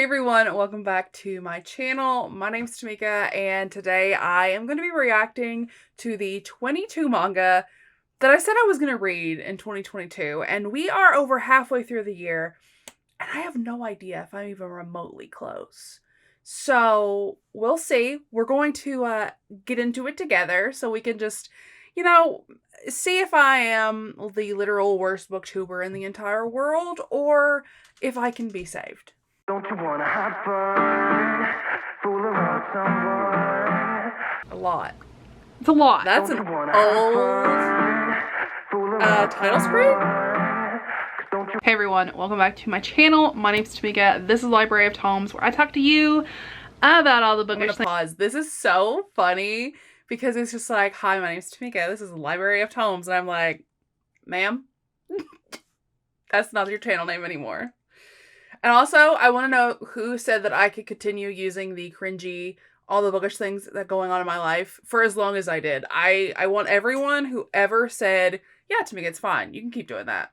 everyone, welcome back to my channel. My name's Tamika, and today I am going to be reacting to the 22 manga that I said I was going to read in 2022, and we are over halfway through the year, and I have no idea if I'm even remotely close. So, we'll see. We're going to get into it together so we can just, see if I am the literal worst booktuber in the entire world, or if I can be saved. Don't you wanna have fun? Fool around someone. A lot. It's a lot. That's an old title screen? Hey everyone, welcome back to my channel. My name's Tamika. This is Library of Tomes, where I talk to you about all the bookish things. Pause. This is so funny because it's just like, hi, my name's Tamika. This is the Library of Tomes. And I'm like, ma'am, that's not your channel name anymore. And also, I want to know who said that I could continue using the cringy, all the bookish things that are going on in my life for as long as I did. I want everyone who ever said, yeah, Tamika, it's fine. You can keep doing that.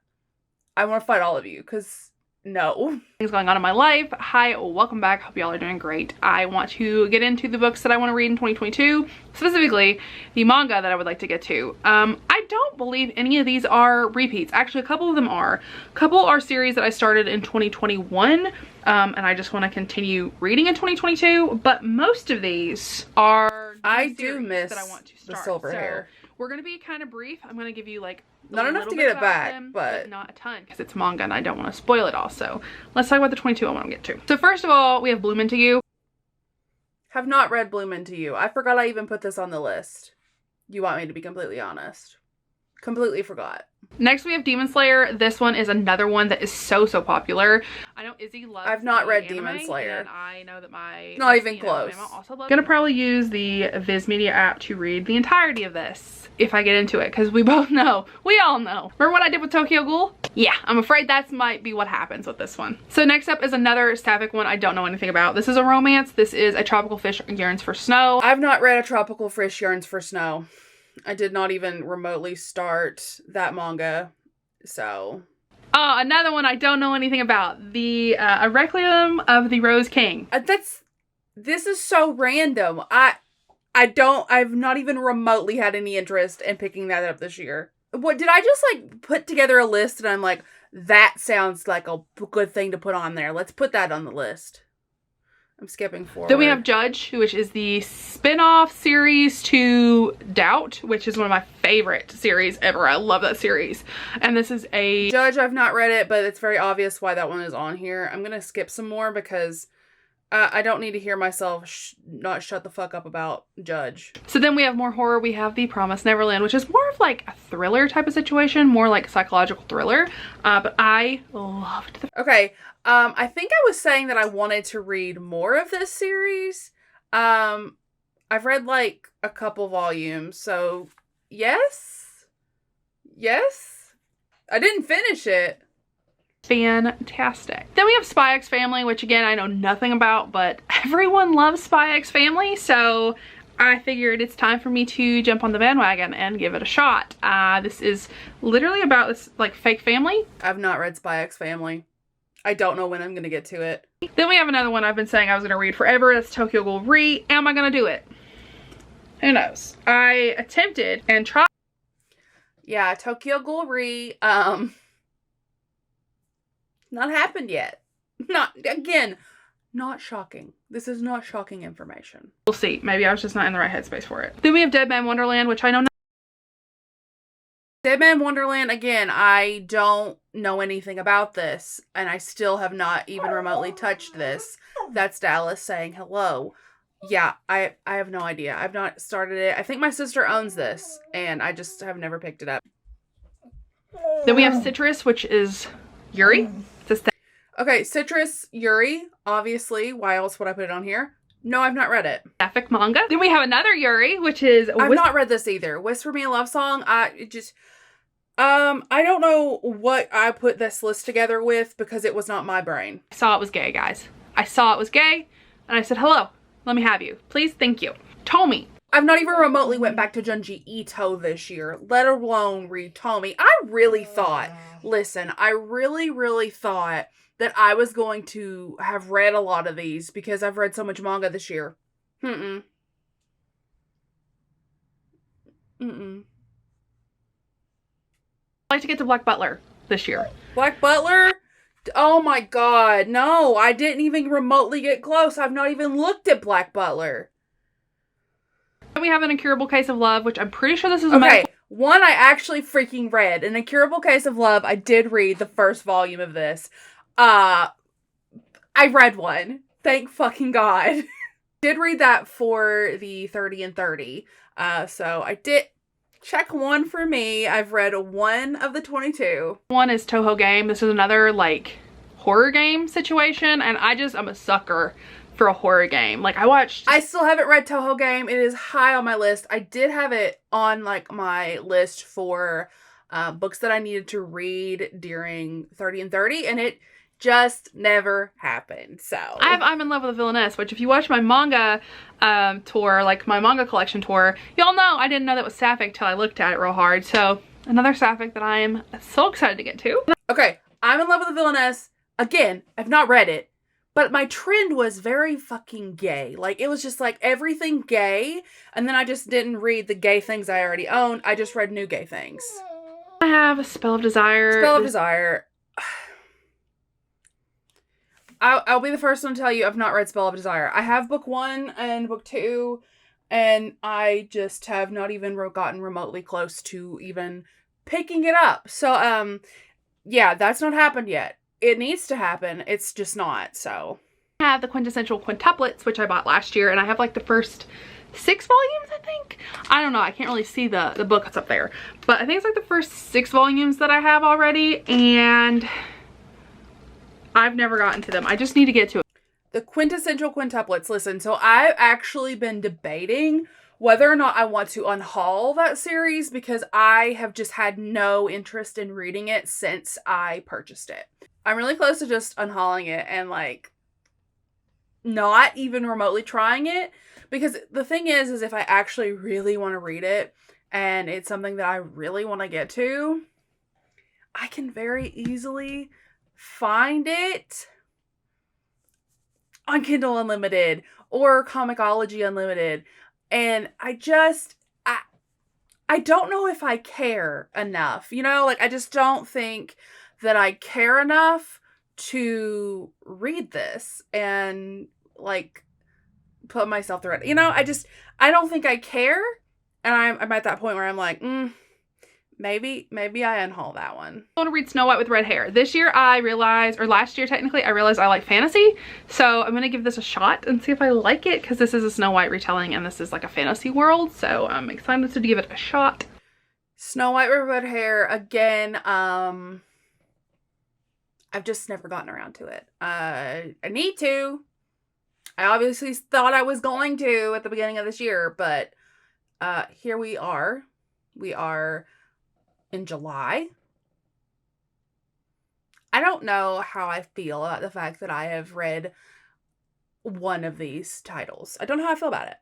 I want to fight all of you because no. Things going on in my life. Hi, welcome back. Hope y'all are doing great. I want to get into the books that I want to read in 2022, specifically the manga that I would like to get to. I don't believe any of these are repeats. Actually, a couple of them are. A couple are series that I started in 2021, and I just want to continue reading in 2022, but most of these are I do miss that I want to start. The silver hair. We're going to be kind of brief. I'm going to give you like not enough to get it back, but not a ton because it's manga and I don't want to spoil it all. So let's talk about the 22 I want to get to. So first of all, we have Bloom Into You. Have not read Bloom Into You. I forgot I even put this on the list. You want me to be completely honest? Completely forgot. Next we have Demon Slayer. This one is another one that is so popular. I know Izzy loves I've not read anime, Demon Slayer. And I know that my not even close. Also loves. I'm gonna probably use the Viz Media app to read the entirety of this if I get into it, because we all know remember what I did with Tokyo Ghoul? Yeah, I'm afraid that might be what happens with this one. So next up is another sapphic one I don't know anything about. This is a romance. This is A Tropical Fish Yearns for Snow. I've not read A Tropical Fish Yearns for Snow. I did not even remotely start that manga, so. Oh, another one I don't know anything about. The A Requiem of the Rose King. This is so random. I've not even remotely had any interest in picking that up this year. What, did I just like put together a list and I'm like, that sounds like a good thing to put on there. Let's put that on the list. I'm skipping forward. Then we have Judge, which is the spin-off series to Doubt, which is one of my favorite series ever. I love that series. And this is a... Judge, I've not read it, but it's very obvious why that one is on here. I'm going to skip some more because I don't need to hear myself not shut the fuck up about Judge. So then we have more horror. We have the Promise Neverland, which is more of like a thriller type of situation, more like a psychological thriller. But I loved the... Okay. I think I was saying that I wanted to read more of this series. I've read like a couple volumes, so yes. I didn't finish it. Fantastic. Then we have Spy X Family, which again, I know nothing about, but everyone loves Spy X Family, so I figured it's time for me to jump on the bandwagon and give it a shot. This is literally about this like fake family. I've not read Spy X Family. I don't know when I'm going to get to it. Then we have another one I've been saying I was going to read forever. That's Tokyo Ghoul Re. Am I going to do it? Who knows? I attempted and tried. Yeah, Tokyo Ghoul Re. Not happened yet. Not shocking. This is not shocking information. We'll see. Maybe I was just not in the right headspace for it. Then we have Man Wonderland, which I know Man Wonderland, again, I don't know anything about this, and I still have not even remotely touched this. That's Dallas saying hello. Yeah, I have no idea. I've not started it. I think my sister owns this, and I just have never picked it up. Then we have Citrus, which is Yuri. Okay, Citrus, Yuri, obviously. Why else would I put it on here? No, I've not read it. Sapphic manga. Then we have another Yuri, which is... I've not read this either. Whisper Me a Love Song. I don't know what I put this list together with because it was not my brain. I saw it was gay, guys. I saw it was gay, and I said, hello, let me have you. Please, thank you. Tomi. I've not even remotely went back to Junji Ito this year, let alone read Tomi. I really thought, listen, I really thought that I was going to have read a lot of these because I've read so much manga this year. Mm-mm. Mm-mm. I'd like to get to Black Butler this year. Black Butler? Oh my god, no, I didn't even remotely get close. I've not even looked at Black Butler. We have An Incurable Case of Love, which I'm pretty sure this is a Okay, medical. one I actually freaking read. An Incurable Case of Love, I did read the first volume of this. I read one. Thank fucking God. Did read that for the 30 and 30. So I did check one for me. I've read one of the 22. One is Touhou Game. This is another like horror game situation, and I'm a sucker for a horror game. Like I still haven't read Touhou Game. It is high on my list. I did have it on like my list for books that I needed to read during 30 and 30, and it just never happened. So I'm in love with a villainess, which if you watch my manga tour, like my manga collection tour, y'all know I didn't know that was sapphic till I looked at it real hard. So another sapphic that I am so excited to get to. Okay, I'm in love with a villainess. Again, I've not read it, but my trend was very fucking gay. Like, it was just like everything gay, and then I just didn't read the gay things I already owned. I just read new gay things. I have a Spell of Desire. Spell of Desire. I'll be the first one to tell you I've not read Spell of Desire. I have book 1 and book 2, and I just have not even gotten remotely close to even picking it up. So, yeah, that's not happened yet. It needs to happen. It's just not, so. I have the Quintessential Quintuplets, which I bought last year, and I have like the first 6 volumes, I think. I don't know. I can't really see the book that's up there. But I think it's like the first 6 volumes that I have already, and I've never gotten to them. I just need to get to it. The Quintessential Quintuplets. Listen, so I've actually been debating whether or not I want to unhaul that series because I have just had no interest in reading it since I purchased it. I'm really close to just unhauling it and like not even remotely trying it, because the thing is if I actually really want to read it and it's something that I really want to get to, I can very easily find it on Kindle Unlimited or Comixology Unlimited, and I don't know if I care enough, you know, like I just don't think that I care enough to read this and like put myself through it. You know, I don't think I care, and I'm at that point where I'm like, maybe I unhaul that one. I want to read Snow White with Red Hair. This year I realized, or last year technically, I realized I like fantasy. So I'm going to give this a shot and see if I like it, because this is a Snow White retelling and this is like a fantasy world. So I'm excited to give it a shot. Snow White with Red Hair, again, I've just never gotten around to it. I need to. I obviously thought I was going to at the beginning of this year, but here we are. We are in July. I don't know how I feel about the fact that I have read one of these titles. I don't know how I feel about it.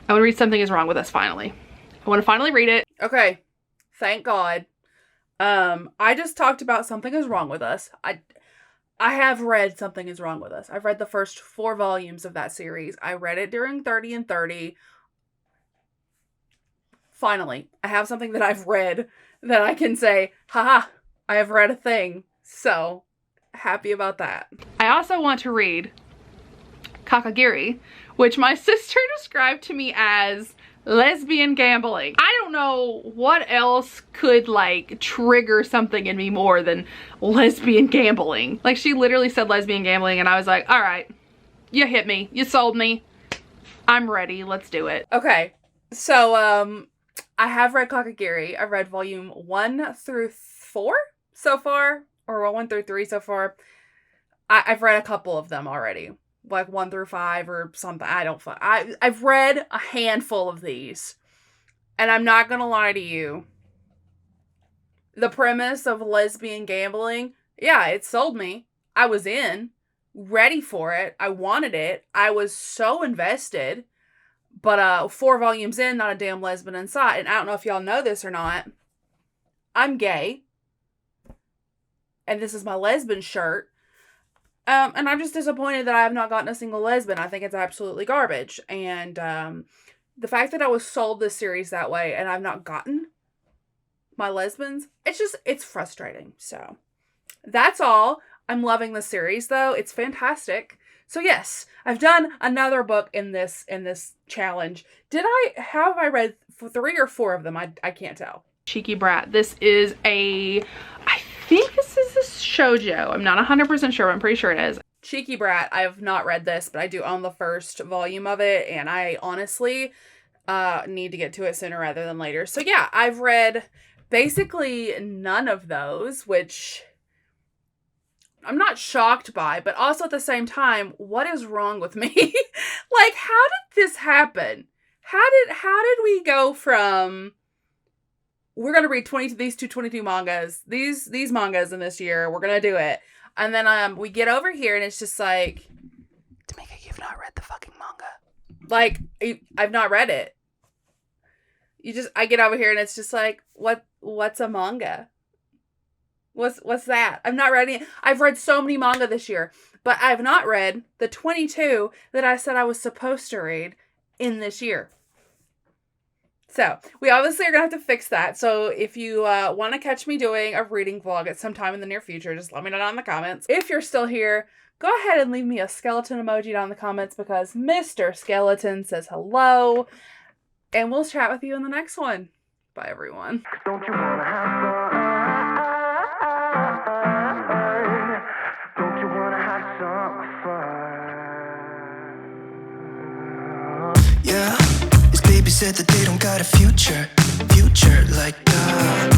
I want to read Something Is Wrong With Us finally. I want to finally read it. Okay. Thank God. I just talked about Something Is Wrong With Us. I have read Something Is Wrong With Us. I've read the first 4 volumes of that series. I read it during 30 and 30. Finally, I have something that I've read that I can say, haha, I have read a thing. So, happy about that. I also want to read Kakagiri, which my sister described to me as lesbian gambling. I don't know what else could like trigger something in me more than lesbian gambling. Like, she literally said lesbian gambling and I was like, all right, you hit me, you sold me, I'm ready, let's do it. Okay, so I have read Kakagiri. I've read volume 1 through 4 so far, or 1 through 3 so far. I've read a couple of them already. Like 1 through 5 or something. I've read a handful of these. And I'm not gonna lie to you. The premise of lesbian gambling, yeah, it sold me. I was in. Ready for it. I wanted it. I was so invested. But 4 volumes in, not a damn lesbian inside. And I don't know if y'all know this or not. I'm gay. and this is my lesbian shirt. And I'm just disappointed that I have not gotten a single lesbian. I think it's absolutely garbage. And the fact that I was sold this series that way and I've not gotten my lesbians, it's frustrating. So that's all. I'm loving the series though. It's fantastic. So yes, I've done another book in this challenge. Have I read 3 or 4 of them? I can't tell. Cheeky Brat. This is I think this is a shoujo. I'm not 100% sure, but I'm pretty sure it is. Cheeky Brat. I have not read this, but I do own the first volume of it, and I honestly need to get to it sooner rather than later. So yeah, I've read basically none of those, which I'm not shocked by, but also at the same time, what is wrong with me? Like, how did this happen? How did we go from, we're going to read these 22 mangas, these mangas in this year, we're going to do it. And then we get over here and it's just like, Tamika, you've not read the fucking manga. Like, I've not read it. I get over here and it's just like, what's a manga? What's that? I've not read any. I've read so many manga this year, but I've not read the 22 that I said I was supposed to read in this year. So we obviously are going to have to fix that. So if you want to catch me doing a reading vlog at some time in the near future, just let me know down in the comments. If you're still here, go ahead and leave me a skeleton emoji down in the comments because Mr. Skeleton says hello. And we'll chat with you in the next one. Bye, everyone. Don't you wanna have fun? Don't you wanna have some fun? Yeah, his baby said that they don't got a future like